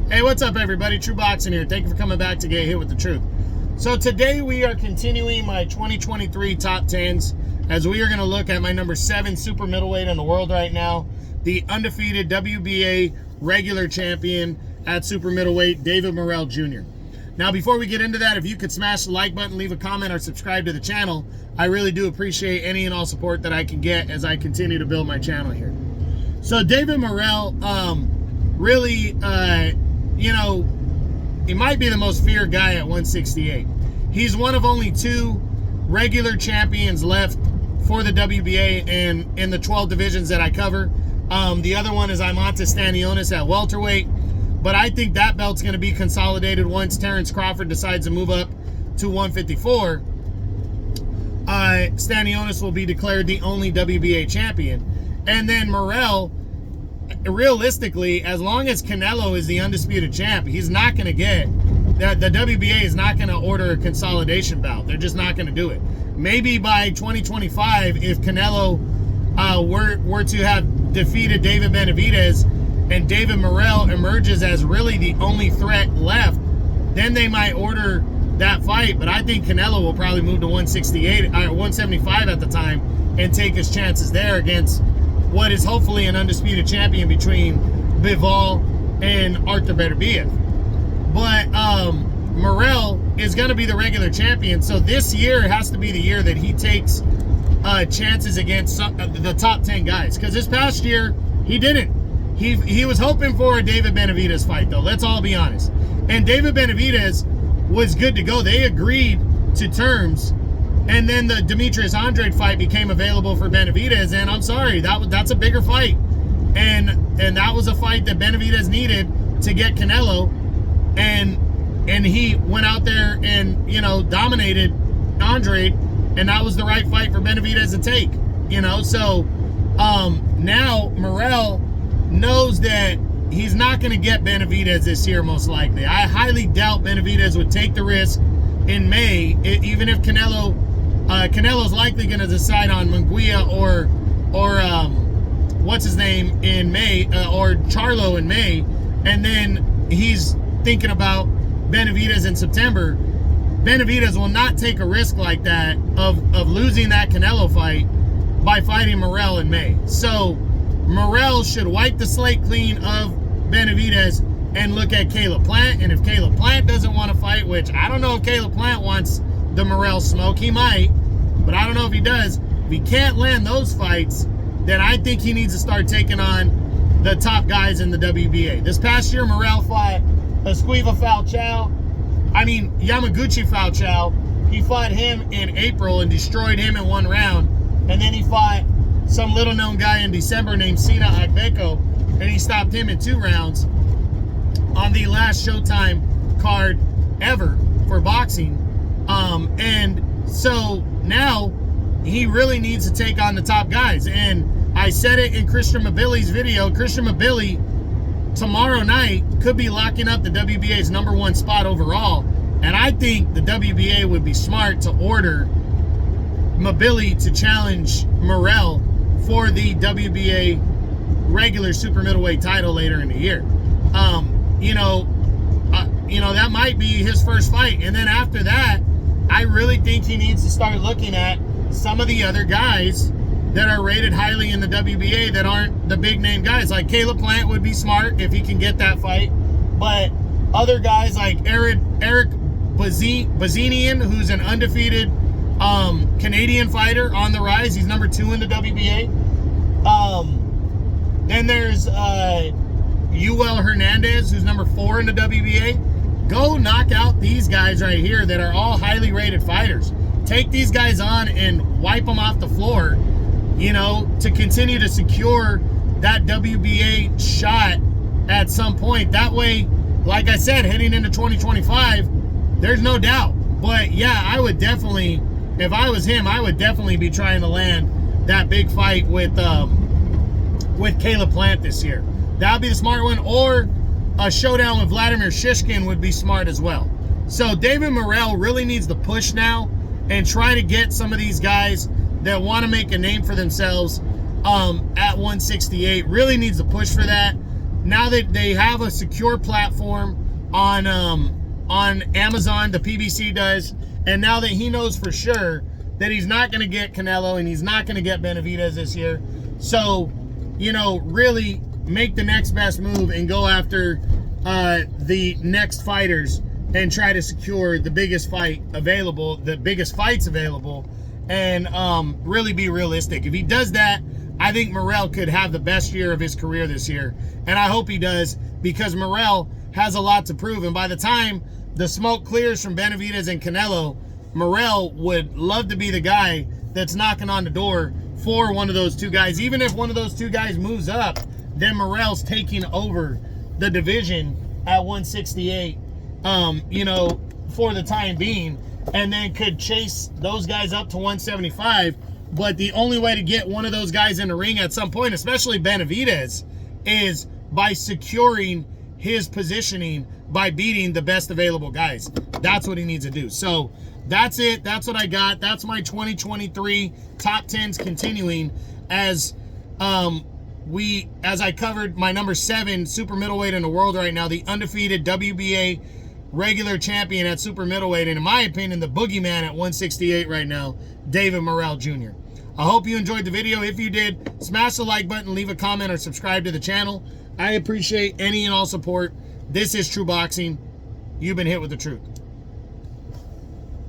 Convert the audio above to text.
Hey, what's up, everybody? True Boxing here. Thank you for coming back to Get Hit with the Truth. So today we are continuing my 2023 top 10s as we are going to look at my number 7 super middleweight in the world right now, the undefeated WBA regular champion at super middleweight, David Morrell Jr. Now, before we get into that, if you could smash the like button, leave a comment, or subscribe to the channel, I really do appreciate any and all support that I can get as I continue to build my channel here. So David Morrell, really, you know, he might be the most feared guy at 168. He's one of only 2 regular champions left for the WBA and in the 12 divisions that I cover. The other one is Imantas Stanionis at welterweight, but I think that belt's going to be consolidated once Terrence Crawford decides to move up to 154. Stanionis will be declared the only WBA champion. And then Morrell, realistically, as long as Canelo is the undisputed champ, he's not going to get that. The WBA is not going to order a consolidation bout. They're just not going to do it. Maybe by 2025, if Canelo were to have defeated David Benavidez and David Morrell emerges as really the only threat left, then they might order that fight. But I think Canelo will probably move to 168 or 175 at the time and take his chances there against what is hopefully an undisputed champion between Bivol and Arthur Beterbiev. But Morrell is going to be the regular champion, so this year has to be the year that he takes chances against the top 10 guys. Because this past year, he didn't. He was hoping for a David Benavidez fight, though. Let's all be honest. And David Benavidez was good to go. They agreed to terms. And then the Demetrius Andrade fight became available for Benavidez, and I'm sorry, that's a bigger fight, and that was a fight that Benavidez needed to get Canelo, and he went out there and, you know, dominated Andrade, and that was the right fight for Benavidez to take, you know. So now Morrell knows that he's not going to get Benavidez this year, most likely. I highly doubt Benavidez would take the risk in May, even if Canelo's likely going to decide on Munguia or what's his name in May, or Charlo in May, and then he's thinking about Benavidez in September. Benavidez will not take a risk like that of losing that Canelo fight by fighting Morrell in May. So Morrell should wipe the slate clean of Benavidez and look at Caleb Plant. And if Caleb Plant doesn't want to fight, which I don't know if Caleb Plant wants the Morrell smoke, he might, but I don't know if he does. If he can't land those fights, then I think he needs to start taking on the top guys in the WBA. This past year, Morrell fought Yamaguchi Falchao. He fought him in April and destroyed him in 1 round. And then he fought some little-known guy in December named Sina Agbeko, and he stopped him in 2 rounds on the last Showtime card ever for boxing. And so now he really needs to take on the top guys. And I said it in Christian Mabili's video. Christian Mabili tomorrow night could be locking up the WBA's #1 spot overall. And I think the WBA would be smart to order Mabili to challenge Morrell for the WBA regular super middleweight title later in the year. That might be his first fight. And then after that, I really think he needs to start looking at some of the other guys that are rated highly in the WBA that aren't the big name guys. Like Caleb Plant would be smart if he can get that fight. But other guys like Eric Bazinian, who's an undefeated Canadian fighter on the rise. He's number 2 in the WBA. Then there's Yuel Hernandez, who's number 4 in the WBA. Go knock out these guys right here that are all highly rated fighters. Take these guys on and wipe them off the floor, you know, to continue to secure that WBA shot at some point. That way, like I said, heading into 2025, there's no doubt. But yeah, I would definitely, if I was him, I would definitely be trying to land that big fight with Caleb Plant this year. That would be the smart one. Or a showdown with Vladimir Shishkin would be smart as well. So David Morrell really needs to push now and try to get some of these guys that want to make a name for themselves at 168. Really needs to push for that. now that they have a secure platform on Amazon, the PBC does, and now that he knows for sure that he's not going to get Canelo and he's not going to get Benavidez this year, so, you know, really make the next best move and go after the next fighters and try to secure the biggest fight available, the biggest fights available, and really be realistic. If he does that, I think Morrell could have the best year of his career this year, and I hope he does, because Morrell has a lot to prove, and by the time the smoke clears from Benavidez and Canelo, Morrell would love to be the guy that's knocking on the door for one of those two guys. Even if one of those two guys moves up, then Morrell's taking over the division at 168, you know, for the time being, and then could chase those guys up to 175. But the only way to get one of those guys in the ring at some point, especially Benavidez, is by securing his positioning by beating the best available guys. That's what he needs to do. So that's it. That's what I got. That's my 2023 top 10s, continuing as I covered my number 7 super middleweight in the world right now, the undefeated WBA regular champion at super middleweight, and in my opinion, the boogeyman at 168 right now, David Morrell Jr. I hope you enjoyed the video. If you did, smash the like button, leave a comment, or subscribe to the channel. I appreciate any and all support. This is True Boxing. You've been hit with the truth.